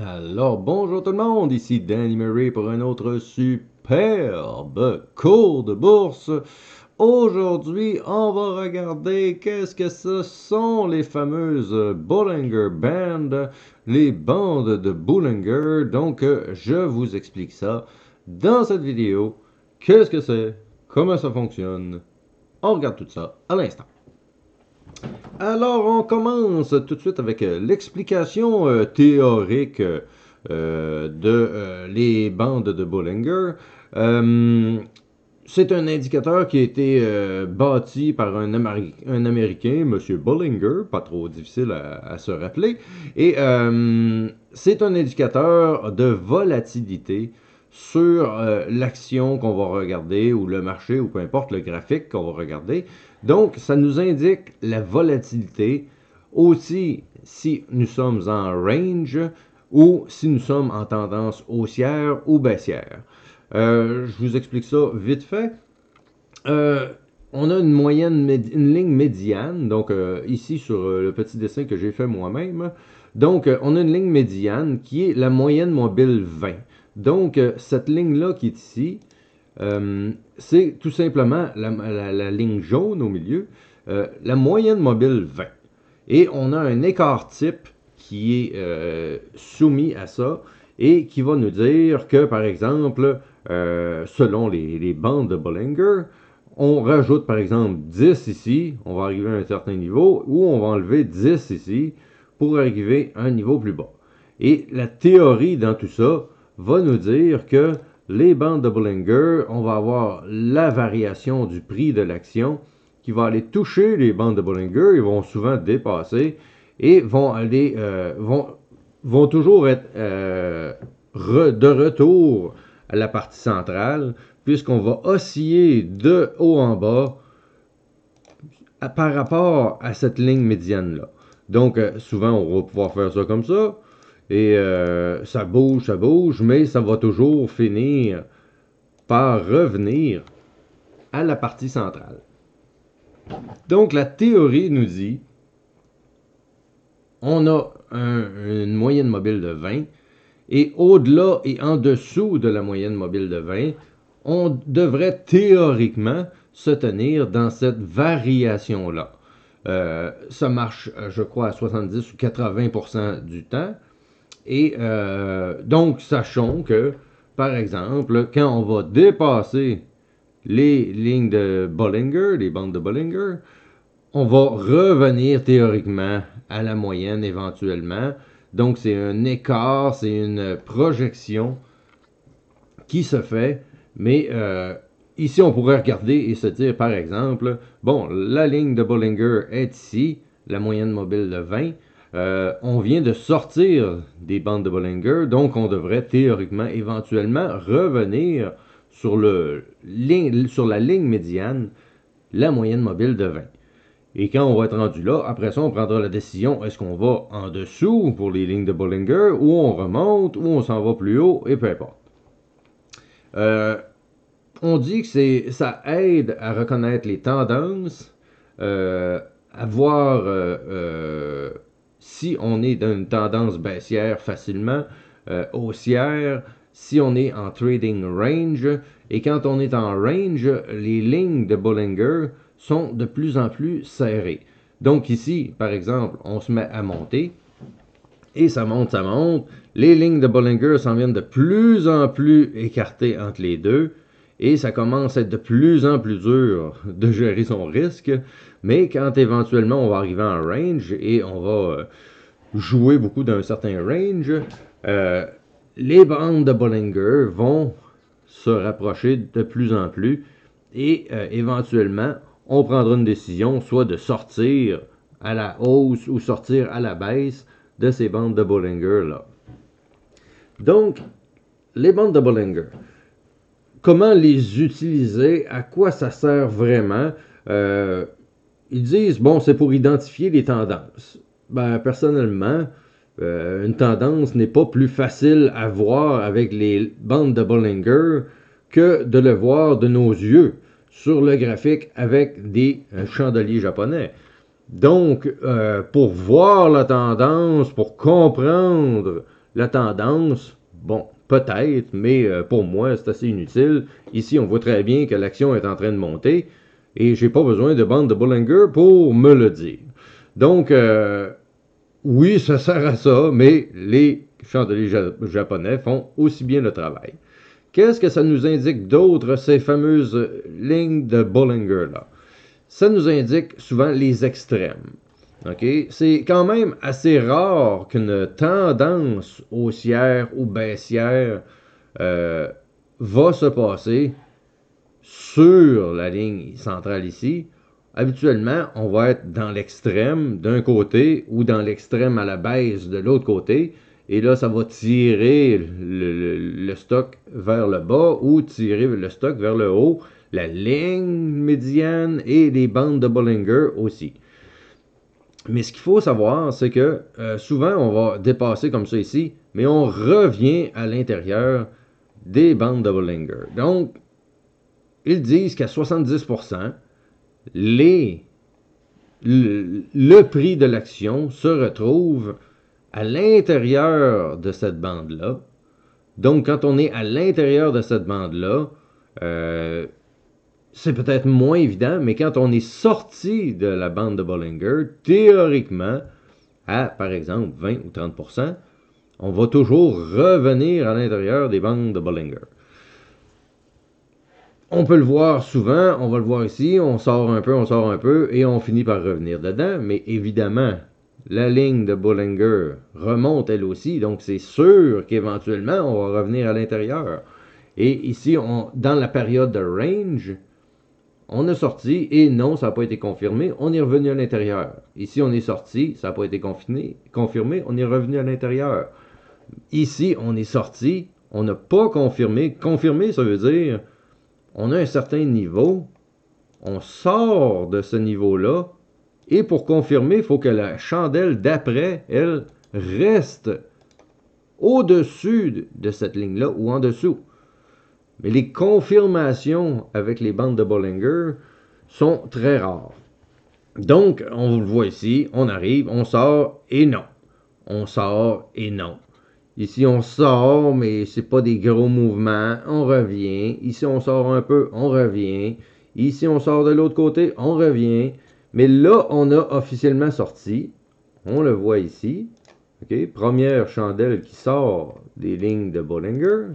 Alors, bonjour tout le monde, ici Danny Murray pour un autre superbe cours de bourse. Aujourd'hui, on va regarder qu'est-ce que ce sont les fameuses Bollinger Bands, les bandes de Bollinger. Donc, je vous explique ça dans cette vidéo. Qu'est-ce que c'est? Comment ça fonctionne? On regarde tout ça à l'instant. Alors, on commence tout de suite avec l'explication théorique de les bandes de Bollinger. Euh, c'est un indicateur qui a été bâti par un Américain, M. Bollinger, pas trop difficile à se rappeler. Et c'est un indicateur de volatilité sur l'action qu'on va regarder, ou le marché, ou peu importe le graphique qu'on va regarder. Donc, ça nous indique la volatilité, aussi si nous sommes en range, ou si nous sommes en tendance haussière ou baissière. Je vous explique ça vite fait. Euh, on a une une ligne médiane, donc ici sur le petit dessin que j'ai fait moi-même. Donc, on a une ligne médiane qui est la moyenne mobile 20. Donc, cette ligne-là qui est ici, c'est tout simplement la ligne jaune au milieu, la moyenne mobile 20. Et on a un écart type qui est soumis à ça et qui va nous dire que, par exemple, selon les bandes de Bollinger, on rajoute par exemple 10 ici, on va arriver à un certain niveau, ou on va enlever 10 ici pour arriver à un niveau plus bas. Et la théorie dans tout ça va nous dire que les bandes de Bollinger, on va avoir la variation du prix de l'action qui va aller toucher les bandes de Bollinger, ils vont souvent dépasser et vont toujours être de retour à la partie centrale, puisqu'on va osciller de haut en bas par rapport à cette ligne médiane-là. Donc, souvent, on va pouvoir faire ça comme ça, et ça bouge, mais ça va toujours finir par revenir à la partie centrale. Donc, la théorie nous dit, on a une moyenne mobile de 20, et au-delà et en dessous de la moyenne mobile de 20, on devrait théoriquement se tenir dans cette variation-là. Ça marche, je crois, à 70 ou 80% du temps. Et donc, sachons que, par exemple, quand on va dépasser les lignes de Bollinger, les bandes de Bollinger, on va revenir théoriquement à la moyenne éventuellement. Donc, c'est un écart, c'est une projection qui se fait, mais ici, on pourrait regarder et se dire, par exemple, bon, la ligne de Bollinger est ici, la moyenne mobile de 20. On vient de sortir des bandes de Bollinger, donc on devrait théoriquement, éventuellement, revenir sur la ligne médiane, la moyenne mobile de 20. Et quand on va être rendu là, après ça, on prendra la décision, est-ce qu'on va en dessous pour les lignes de Bollinger, ou on remonte, ou on s'en va plus haut, et peu importe. Euh, on dit que ça aide à reconnaître les tendances, à voir si on est dans une tendance baissière facilement, haussière, si on est en trading range. Et quand on est en range, les lignes de Bollinger sont de plus en plus serrées. Donc ici, par exemple, on se met à monter. Et ça monte, ça monte. Les lignes de Bollinger s'en viennent de plus en plus écartées entre les deux. Et ça commence à être de plus en plus dur de gérer son risque. Mais quand éventuellement on va arriver en range et on va jouer beaucoup d'un certain range, euh, les bandes de Bollinger vont se rapprocher de plus en plus. Et éventuellement, on prendra une décision, soit de sortir à la hausse ou sortir à la baisse de ces bandes de Bollinger-là. Donc, les bandes de Bollinger, comment les utiliser, à quoi ça sert vraiment? Ils disent, bon, c'est pour identifier les tendances. Ben, personnellement, une tendance n'est pas plus facile à voir avec les bandes de Bollinger que de le voir de nos yeux sur le graphique avec des chandeliers japonais. Donc, pour voir la tendance, pour comprendre La tendance, bon, peut-être, mais pour moi, c'est assez inutile. Ici, on voit très bien que l'action est en train de monter et j'ai pas besoin de bande de Bollinger pour me le dire. Donc, oui, ça sert à ça, mais les chandeliers japonais font aussi bien le travail. Qu'est-ce que ça nous indique d'autre, ces fameuses lignes de Bollinger-là? Ça nous indique souvent les extrêmes. Okay? C'est quand même assez rare qu'une tendance haussière ou baissière euh, va se passer sur la ligne centrale ici. Habituellement, on va être dans l'extrême d'un côté ou dans l'extrême à la baisse de l'autre côté. Et là, ça va tirer le stock vers le bas ou tirer le stock vers le haut, la ligne médiane et les bandes de Bollinger aussi. Mais ce qu'il faut savoir, c'est que souvent, on va dépasser comme ça ici, mais on revient à l'intérieur des bandes de Bollinger. Donc, ils disent qu'à 70%, le prix de l'action se retrouve à l'intérieur de cette bande-là. Donc, quand on est à l'intérieur de cette bande-là, euh, c'est peut-être moins évident, mais quand on est sorti de la bande de Bollinger, théoriquement, à par exemple 20 ou 30%, on va toujours revenir à l'intérieur des bandes de Bollinger. On peut le voir souvent, on va le voir ici, on sort un peu, et on finit par revenir dedans, mais évidemment, la ligne de Bollinger remonte elle aussi, donc c'est sûr qu'éventuellement, on va revenir à l'intérieur. Et ici, dans la période de range, on a sorti, et non, ça n'a pas été confirmé, on est revenu à l'intérieur. Ici, on est sorti, ça n'a pas été confirmé, on est revenu à l'intérieur. Ici, on est sorti, on n'a pas confirmé. Confirmé, ça veut dire on a un certain niveau, on sort de ce niveau-là, et pour confirmer, il faut que la chandelle d'après, elle, reste au-dessus de cette ligne-là ou en dessous. Mais les confirmations avec les bandes de Bollinger sont très rares. Donc, on le voit ici, on arrive, on sort et non. On sort et non. Ici, on sort, mais c'est pas des gros mouvements. On revient. Ici, on sort un peu, on revient. Ici, on sort de l'autre côté, on revient. Mais là, on a officiellement sorti. On le voit ici. Okay? Première chandelle qui sort des lignes de Bollinger.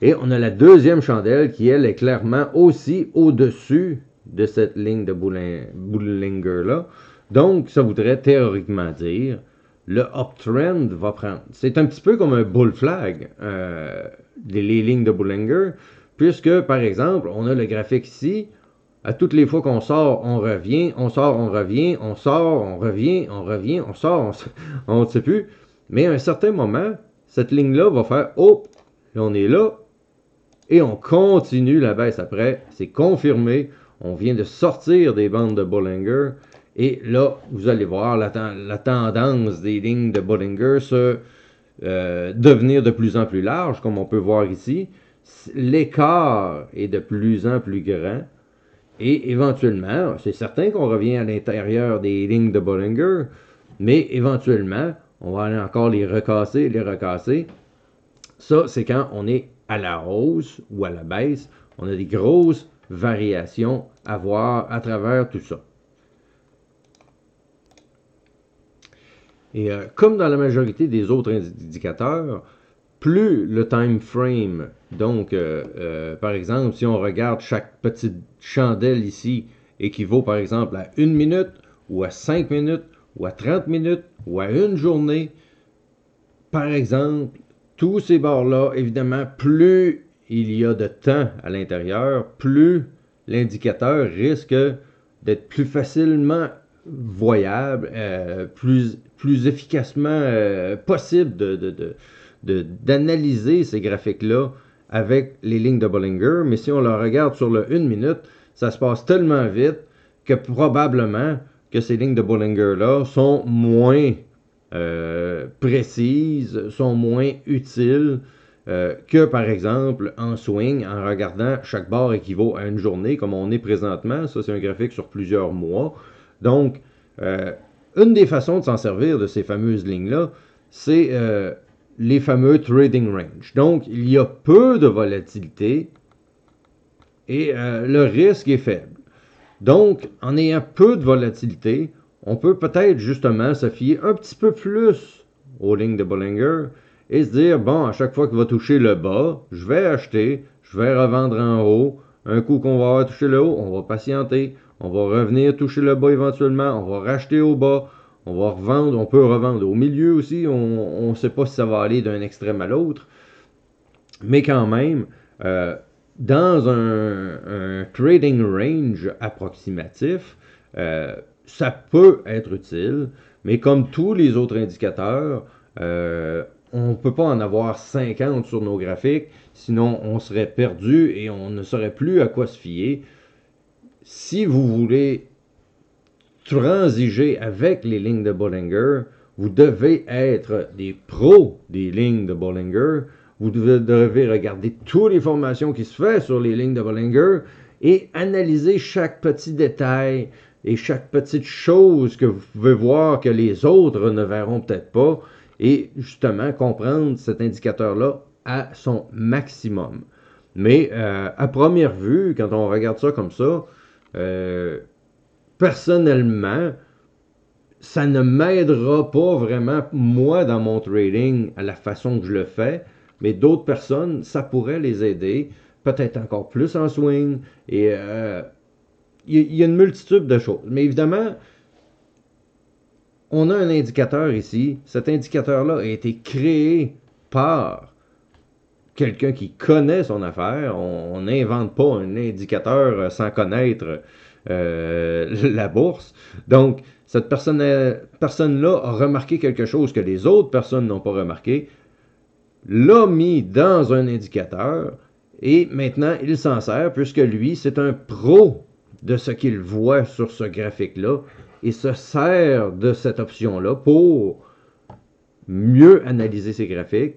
Et on a la deuxième chandelle qui, elle, est clairement aussi au-dessus de cette ligne de Bollinger-là. Donc, ça voudrait théoriquement dire le uptrend va prendre. C'est un petit peu comme un bull flag, les lignes de Bollinger, puisque, par exemple, on a le graphique ici. À toutes les fois qu'on sort, on revient, on sort, on revient, on sort, on revient, on revient, on sort, on ne sait plus. Mais à un certain moment, cette ligne-là va faire « Oh, on est là », et on continue la baisse après. C'est confirmé. On vient de sortir des bandes de Bollinger. Et là, vous allez voir la tendance des lignes de Bollinger se devenir de plus en plus large, comme on peut voir ici. L'écart est de plus en plus grand. Et éventuellement, c'est certain qu'on revient à l'intérieur des lignes de Bollinger, mais éventuellement, on va aller encore les recasser, les recasser. Ça, c'est quand on est à la hausse ou à la baisse. On a des grosses variations à voir à travers tout ça. Et comme dans la majorité des autres indicateurs, plus le time frame, donc par exemple, si on regarde chaque petite chandelle ici, équivaut par exemple à 1 minute, ou à 5 minutes, ou à 30 minutes, ou à une journée, par exemple, tous ces bords-là, évidemment, plus il y a de temps à l'intérieur, plus l'indicateur risque d'être plus facilement voyable, plus efficacement possible d'analyser ces graphiques-là avec les lignes de Bollinger. Mais si on le regarde sur le 1 minute, ça se passe tellement vite que probablement que ces lignes de Bollinger-là sont moins précises, sont moins utiles que par exemple en swing, en regardant chaque barre équivaut à une journée, comme on est présentement. Ça, c'est un graphique sur plusieurs mois. Donc, une des façons de s'en servir de ces fameuses lignes-là, c'est les fameux trading range. Donc, il y a peu de volatilité et le risque est faible. Donc, en ayant peu de volatilité, on peut peut-être justement se fier un petit peu plus aux lignes de Bollinger et se dire, bon, à chaque fois qu'il va toucher le bas, je vais acheter, je vais revendre en haut. Un coup qu'on va avoir touché le haut, on va patienter, on va revenir toucher le bas éventuellement, on va racheter au bas, on va revendre, on peut revendre au milieu aussi, on ne sait pas si ça va aller d'un extrême à l'autre, mais quand même, euh, dans un trading range approximatif, ça peut être utile, mais comme tous les autres indicateurs, on ne peut pas en avoir 50 sur nos graphiques, sinon on serait perdu et on ne saurait plus à quoi se fier. Si vous voulez transiger avec les lignes de Bollinger, vous devez être des pros des lignes de Bollinger. Vous devez regarder toutes les formations qui se font sur les lignes de Bollinger et analyser chaque petit détail et chaque petite chose que vous pouvez voir que les autres ne verront peut-être pas et justement comprendre cet indicateur-là à son maximum. Mais à première vue, quand on regarde ça comme ça, personnellement, ça ne m'aidera pas vraiment, moi, dans mon trading, à la façon que je le fais, mais d'autres personnes, ça pourrait les aider, peut-être encore plus en swing, et il y a une multitude de choses. Mais évidemment, on a un indicateur ici. Cet indicateur-là a été créé par quelqu'un qui connaît son affaire. On n'invente pas un indicateur sans connaître la bourse. Donc, cette personne-là a remarqué quelque chose que les autres personnes n'ont pas remarqué, l'a mis dans un indicateur et maintenant il s'en sert puisque lui, c'est un pro de ce qu'il voit sur ce graphique-là et se sert de cette option-là pour mieux analyser ses graphiques.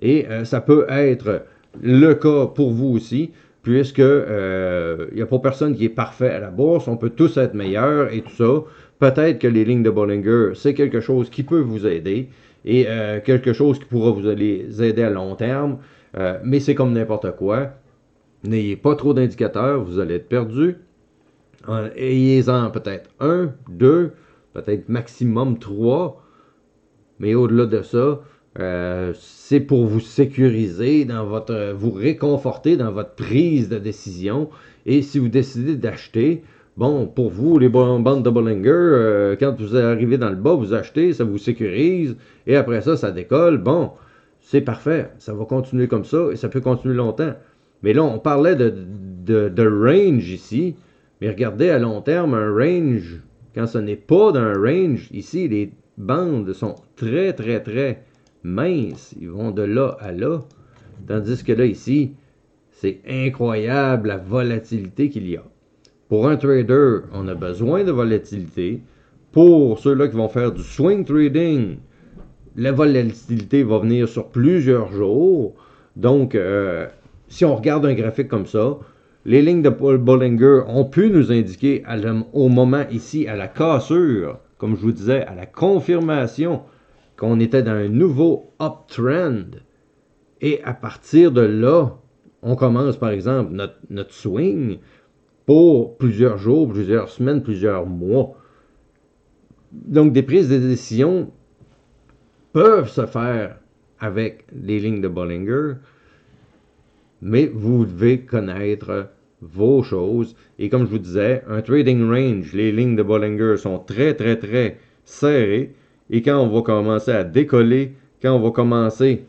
Et ça peut être le cas pour vous aussi, puisque il n'y a pas personne qui est parfait à la bourse. On peut tous être meilleurs et tout ça. Peut-être que les lignes de Bollinger, c'est quelque chose qui peut vous aider et quelque chose qui pourra vous aider à long terme. Mais c'est comme n'importe quoi. N'ayez pas trop d'indicateurs, vous allez être perdu. Ayez-en peut-être un, deux, peut-être maximum trois. Mais au-delà de ça, c'est pour vous sécuriser dans votre, vous réconforter dans votre prise de décision. Et si vous décidez d'acheter, bon, pour vous, les bandes de Bollinger, quand vous arrivez dans le bas, vous achetez, ça vous sécurise. Et après ça, ça décolle. Bon, c'est parfait. Ça va continuer comme ça et ça peut continuer longtemps. Mais là, on parlait de range ici. Mais regardez à long terme, un range, quand ce n'est pas d'un range, ici, les bandes sont très, très, très minces. Ils vont de là à là. Tandis que là, ici, c'est incroyable la volatilité qu'il y a. Pour un trader, on a besoin de volatilité. Pour ceux-là qui vont faire du swing trading, la volatilité va venir sur plusieurs jours. Donc, si on regarde un graphique comme ça, les lignes de Bollinger ont pu nous indiquer au moment ici, à la cassure, comme je vous disais, à la confirmation qu'on était dans un nouveau uptrend. Et à partir de là, on commence par exemple notre swing pour plusieurs jours, plusieurs semaines, plusieurs mois. Donc des prises de décision peuvent se faire avec les lignes de Bollinger, mais vous devez connaître vos choses. Et comme je vous disais, un trading range, les lignes de Bollinger sont très, très, très serrées. Et quand on va commencer à décoller, quand on va commencer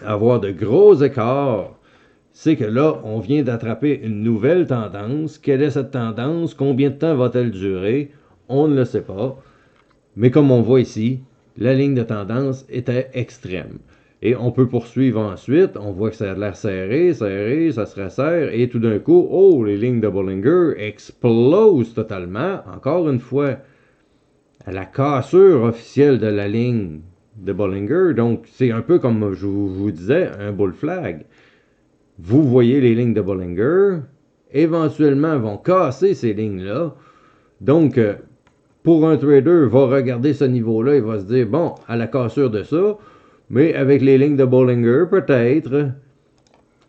à avoir de gros écarts, c'est que là, on vient d'attraper une nouvelle tendance. Quelle est cette tendance? Combien de temps va-t-elle durer? On ne le sait pas. Mais comme on voit ici, la ligne de tendance était extrême. Et on peut poursuivre ensuite. On voit que ça a l'air serré, serré, ça se resserre. Et tout d'un coup, oh, les lignes de Bollinger explosent totalement. Encore une fois, à la cassure officielle de la ligne de Bollinger. Donc, c'est un peu comme je vous disais, un bull flag. Vous voyez les lignes de Bollinger. Éventuellement, vont casser ces lignes-là. Donc, pour un trader, va regarder ce niveau-là, il va se dire, bon, à la cassure de ça, mais avec les lignes de Bollinger, peut-être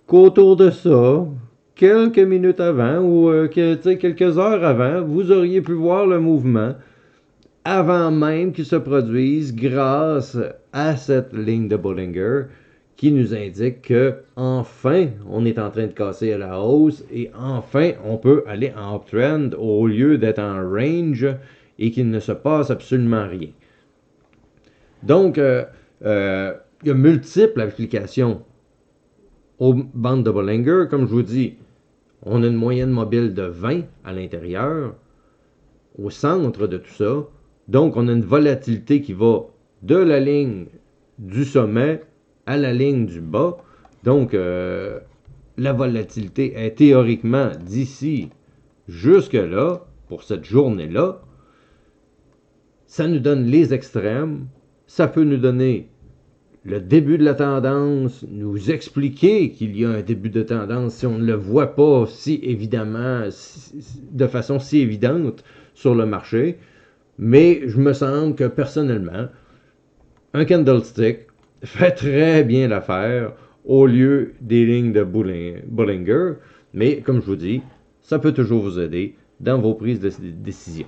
qu'autour de ça, quelques minutes avant ou quelques heures avant, vous auriez pu voir le mouvement avant même qu'il se produise grâce à cette ligne de Bollinger qui nous indique que enfin on est en train de casser à la hausse et enfin on peut aller en uptrend au lieu d'être en range et qu'il ne se passe absolument rien. Donc, il y a multiples applications aux bandes de Bollinger. Comme je vous dis, on a une moyenne mobile de 20 à l'intérieur, au centre de tout ça. Donc, on a une volatilité qui va de la ligne du sommet à la ligne du bas. Donc, la volatilité est théoriquement d'ici jusque-là, pour cette journée-là. Ça nous donne les extrêmes. Ça peut nous donner le début de la tendance, nous expliquer qu'il y a un début de tendance si on ne le voit pas si évidemment, de façon si évidente sur le marché. Mais je me semble que personnellement, un candlestick fait très bien l'affaire au lieu des lignes de Bollinger. Mais comme je vous dis, ça peut toujours vous aider dans vos prises de décision.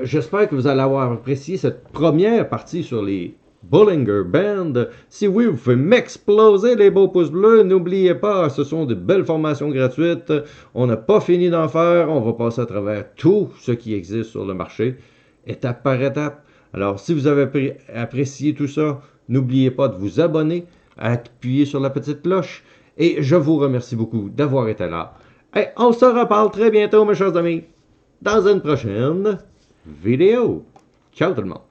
J'espère que vous allez avoir apprécié cette première partie sur les Bollinger Band. Si oui, vous pouvez m'exploser les beaux pouces bleus. N'oubliez pas, ce sont de belles formations gratuites. On n'a pas fini d'en faire. On va passer à travers tout ce qui existe sur le marché, étape par étape. Alors, si vous avez apprécié tout ça, n'oubliez pas de vous abonner, à appuyer sur la petite cloche. Et je vous remercie beaucoup d'avoir été là. Et on se reparle très bientôt, mes chers amis, dans une prochaine vidéo. Ciao tout le monde.